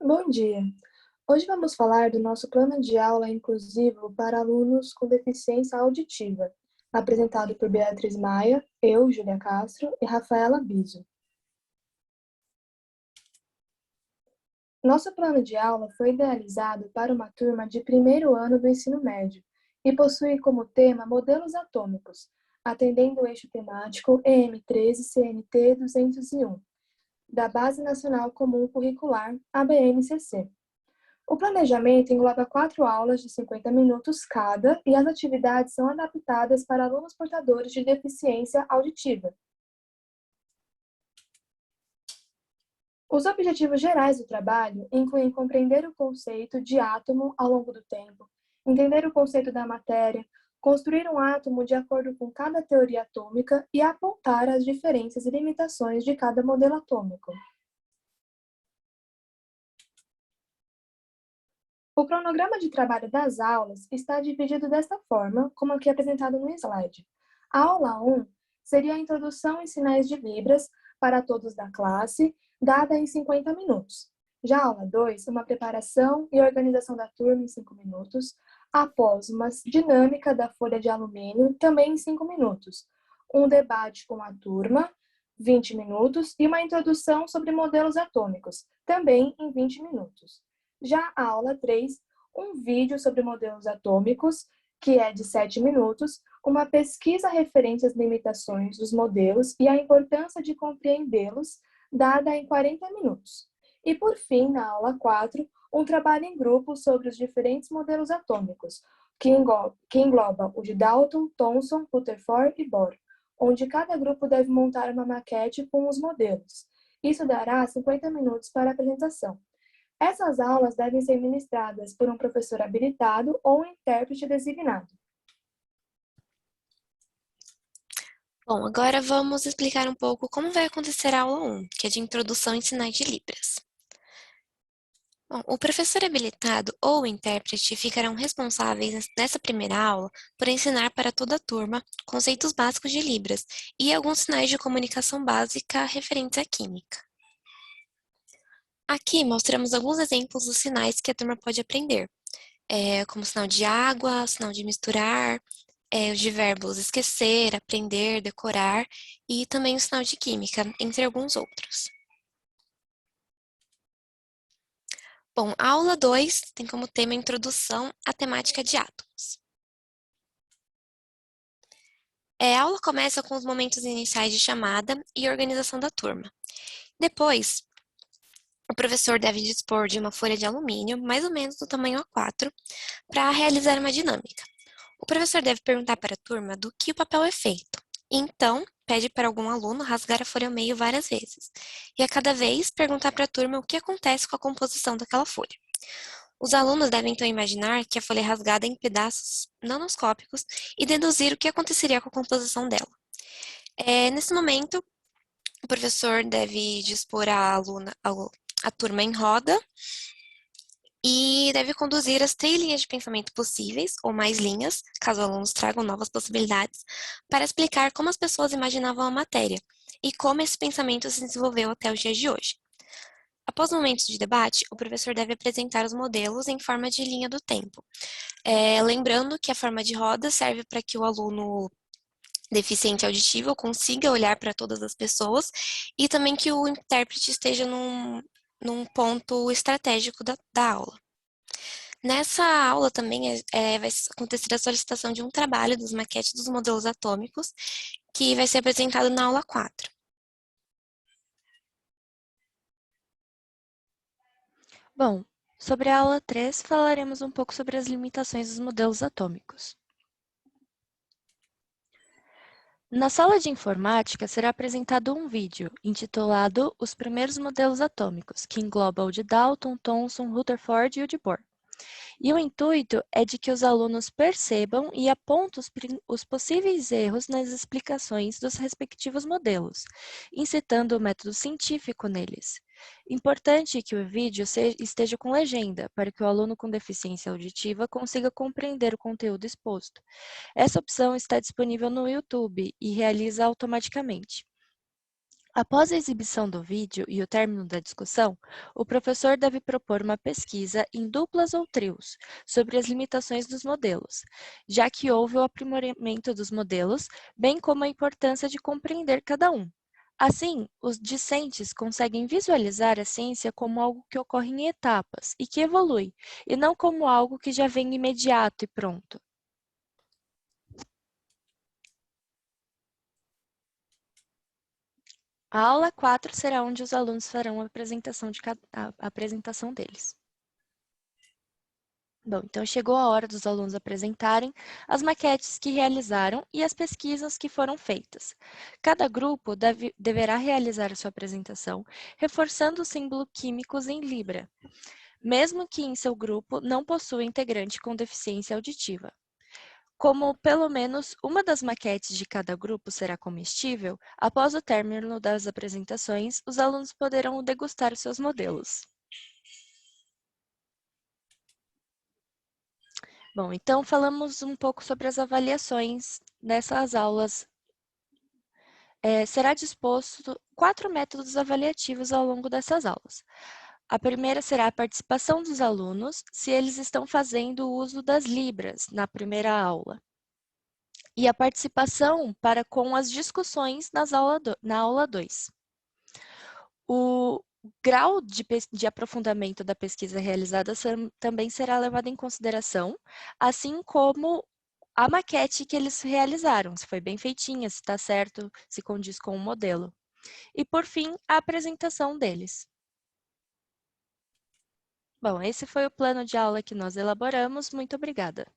Bom dia! Hoje vamos falar do nosso plano de aula inclusivo para alunos com deficiência auditiva, apresentado por Beatriz Maia, eu, Júlia Castro e Rafaela Biso. Nosso plano de aula foi idealizado para uma turma de primeiro ano do ensino médio e possui como tema modelos atômicos, atendendo o eixo temático EM13 CNT 201, da Base Nacional Comum Curricular, a BNCC. O planejamento engloba 4 aulas de 50 minutos cada e as atividades são adaptadas para alunos portadores de deficiência auditiva. Os objetivos gerais do trabalho incluem compreender o conceito de átomo ao longo do tempo, entender o conceito da matéria, construir um átomo de acordo com cada teoria atômica e apontar as diferenças e limitações de cada modelo atômico. O cronograma de trabalho das aulas está dividido desta forma, como aqui apresentado no slide. A aula 1 seria a introdução em sinais de libras para todos da classe, dada em 50 minutos. Já a aula 2, uma preparação e organização da turma em 5 minutos, após uma dinâmica da folha de alumínio, também em 5 minutos. Um debate com a turma, 20 minutos, e uma introdução sobre modelos atômicos, também em 20 minutos. Já a aula 3, um vídeo sobre modelos atômicos, que é de 7 minutos, uma pesquisa referente às limitações dos modelos e a importância de compreendê-los, dada em 40 minutos. E, por fim, na aula 4, um trabalho em grupo sobre os diferentes modelos atômicos, que engloba o de Dalton, Thomson, Rutherford e Bohr, onde cada grupo deve montar uma maquete com os modelos. Isso dará 50 minutos para a apresentação. Essas aulas devem ser ministradas por um professor habilitado ou um intérprete designado. Bom, agora vamos explicar um pouco como vai acontecer a aula 1, que é de introdução em sinais de libras. Bom, o professor habilitado ou o intérprete ficarão responsáveis nessa primeira aula por ensinar para toda a turma conceitos básicos de libras e alguns sinais de comunicação básica referentes à química. Aqui mostramos alguns exemplos dos sinais que a turma pode aprender, como sinal de água, sinal de misturar, os de verbos esquecer, aprender, decorar e também o sinal de química, entre alguns outros. Bom, a aula 2 tem como tema a introdução à temática de átomos. A aula começa com os momentos iniciais de chamada e organização da turma. Depois, o professor deve dispor de uma folha de alumínio, mais ou menos do tamanho A4, para realizar uma dinâmica. O professor deve perguntar para a turma do que o papel é feito. Então, pede para algum aluno rasgar a folha ao meio várias vezes. E a cada vez, perguntar para a turma o que acontece com a composição daquela folha. Os alunos devem então imaginar que a folha é rasgada em pedaços nanoscópicos e deduzir o que aconteceria com a composição dela. Nesse momento, o professor deve dispor a turma em roda e deve conduzir as 3 linhas de pensamento possíveis, ou mais linhas, caso alunos tragam novas possibilidades, para explicar como as pessoas imaginavam a matéria e como esse pensamento se desenvolveu até os dias de hoje. Após momentos de debate, o professor deve apresentar os modelos em forma de linha do tempo. Lembrando que a forma de roda serve para que o aluno deficiente auditivo consiga olhar para todas as pessoas e também que o intérprete esteja num ponto estratégico da aula. Nessa aula também vai acontecer a solicitação de um trabalho das maquetes dos modelos atômicos, que vai ser apresentado na aula 4. Bom, sobre a aula 3, falaremos um pouco sobre as limitações dos modelos atômicos. Na sala de informática será apresentado um vídeo intitulado Os Primeiros Modelos Atômicos, que engloba o de Dalton, Thomson, Rutherford e o de Bohr. E o intuito é de que os alunos percebam e apontem os possíveis erros nas explicações dos respectivos modelos, incitando o método científico neles. Importante que o vídeo esteja com legenda, para que o aluno com deficiência auditiva consiga compreender o conteúdo exposto. Essa opção está disponível no YouTube e realiza automaticamente. Após a exibição do vídeo e o término da discussão, o professor deve propor uma pesquisa em duplas ou trios sobre as limitações dos modelos, já que houve o aprimoramento dos modelos, bem como a importância de compreender cada um. Assim, os discentes conseguem visualizar a ciência como algo que ocorre em etapas e que evolui, e não como algo que já vem imediato e pronto. A aula 4 será onde os alunos farão a apresentação deles. Bom, então chegou a hora dos alunos apresentarem as maquetes que realizaram e as pesquisas que foram feitas. Cada grupo deverá realizar a sua apresentação, reforçando os símbolos químicos em Libra, mesmo que em seu grupo não possua integrante com deficiência auditiva. Como pelo menos uma das maquetes de cada grupo será comestível, após o término das apresentações, os alunos poderão degustar os seus modelos. Bom, então falamos um pouco sobre as avaliações nessas aulas. Será disposto 4 métodos avaliativos ao longo dessas aulas. A primeira será a participação dos alunos, se eles estão fazendo uso das Libras na primeira aula. E a participação para com as discussões na aula 2. O grau de aprofundamento da pesquisa realizada também será levado em consideração, assim como a maquete que eles realizaram, se foi bem feitinha, se está certo, se condiz com o modelo. E, por fim, a apresentação deles. Bom, esse foi o plano de aula que nós elaboramos. Muito obrigada.